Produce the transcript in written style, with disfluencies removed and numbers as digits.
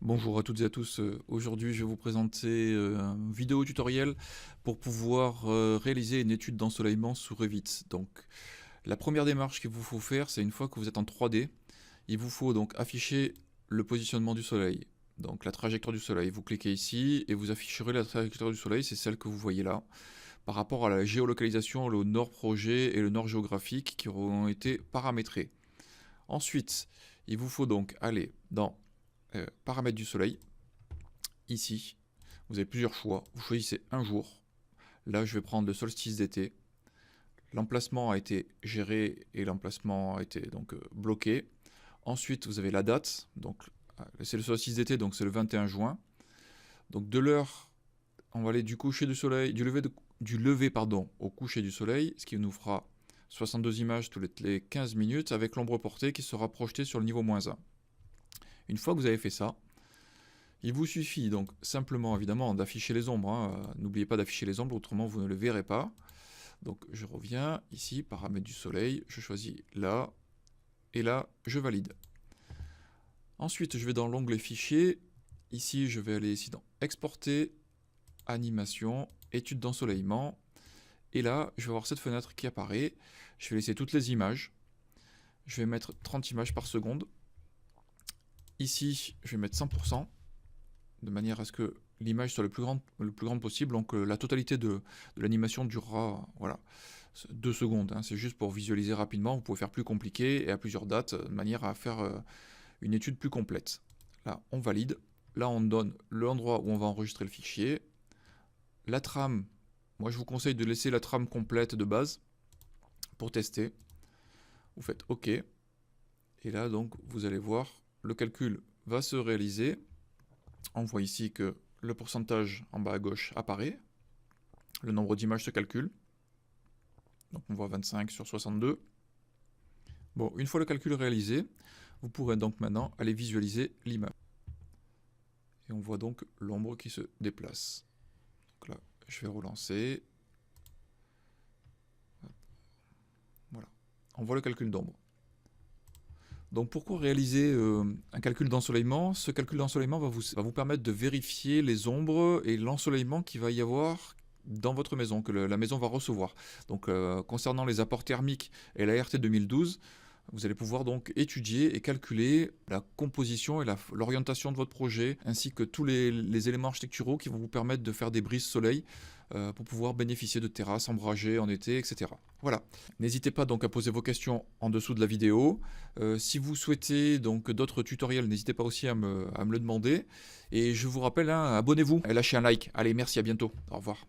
Bonjour à toutes et à tous, aujourd'hui je vais vous présenter un vidéo tutoriel pour pouvoir réaliser une étude d'ensoleillement sous Revit. Donc la première démarche qu'il vous faut faire, c'est une fois que vous êtes en 3D, il vous faut donc afficher le positionnement du soleil, donc la trajectoire du soleil. Vous cliquez ici et vous afficherez la trajectoire du soleil, c'est celle que vous voyez là, par rapport à la géolocalisation, le nord projet et le nord géographique qui auront été paramétrés. Ensuite, il vous faut donc aller dans paramètres du soleil. Ici, vous avez plusieurs choix. Vous choisissez un jour. Là, je vais prendre le solstice d'été. L'emplacement a été géré et l'emplacement a été donc bloqué. Ensuite, vous avez la date. Donc, c'est le solstice d'été, donc c'est le 21 juin. Donc, de l'heure, on va aller du coucher du soleil, du lever au coucher du soleil, ce qui nous fera 62 images toutes les 15 minutes avec l'ombre portée qui sera projetée sur le niveau -1. Une fois que vous avez fait ça, il vous suffit donc simplement évidemment d'afficher les ombres, hein. N'oubliez pas d'afficher les ombres, autrement vous ne le verrez pas. Donc je reviens ici, paramètres du soleil, je choisis là, et là je valide. Ensuite je vais dans l'onglet fichier, ici je vais aller ici dans exporter, animation, étude d'ensoleillement, et là je vais avoir cette fenêtre qui apparaît, je vais laisser toutes les images, je vais mettre 30 images par seconde, ici je vais mettre 100%, de manière à ce que l'image soit le plus grande possible, donc la totalité de l'animation durera 2 secondes, hein. C'est juste pour visualiser rapidement, vous pouvez faire plus compliqué et à plusieurs dates, de manière à faire une étude plus complète. Là on valide, là on donne l'endroit où on va enregistrer le fichier, la trame, moi je vous conseille de laisser la trame complète de base pour tester, vous faites OK, et là donc vous allez voir, le calcul va se réaliser. On voit ici que le pourcentage en bas à gauche apparaît, le nombre d'images se calcule, donc on voit 25 sur 62. Bon, une fois le calcul réalisé, vous pourrez donc maintenant aller visualiser l'image. Et on voit donc l'ombre qui se déplace. Donc là, je vais relancer. Voilà, on voit le calcul d'ombre. Donc pourquoi réaliser un calcul d'ensoleillement? Ce calcul d'ensoleillement va vous permettre de vérifier les ombres et l'ensoleillement qu'il va y avoir dans votre maison, que la maison va recevoir. Donc concernant les apports thermiques et la RT 2012, vous allez pouvoir donc étudier et calculer la composition et l'orientation de votre projet, ainsi que tous les éléments architecturaux qui vont vous permettre de faire des brises soleil pour pouvoir bénéficier de terrasses ombragées en été, etc. Voilà. N'hésitez pas donc à poser vos questions en dessous de la vidéo. Si vous souhaitez donc d'autres tutoriels, n'hésitez pas aussi à me le demander. Et je vous rappelle, hein, abonnez-vous et lâchez un like. Allez, merci, à bientôt. Au revoir.